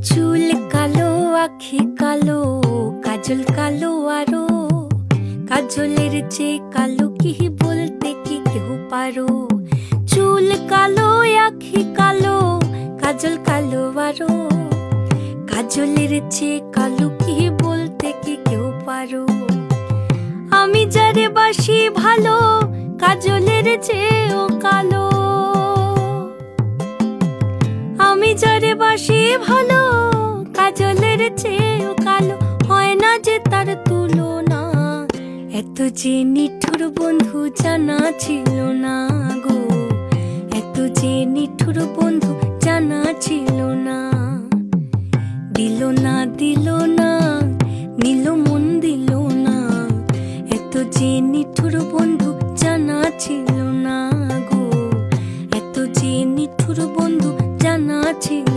চুল কালো, আখি কালো, কাজল কালো আরো। কাজলের চেয়ে কালো কি বলতে কি কেউ পারো? চুল কালো, আখি কালো, কাজল কালো আরো। কাজলের চেয়ে কালো কি বলতে কি কেউ পারো? আমি যারে বাসি ভালো, কাজলের চেয়েও কালো। আমি যারে বাসি ভালো, কাজলের চেয়েও কালো। হয় না যে তার তুলনা, এত যে নিঠুর বন্ধু জানা ছিল না গো। এত যে নিঠুর বন্ধু জানা ছিল না। দিল না, দিল না, নিল মন দিল না। এত যে নিঠুর বন্ধু জানা ছিল না গো। এত যে নিঠুর বন্ধু জানা ছিল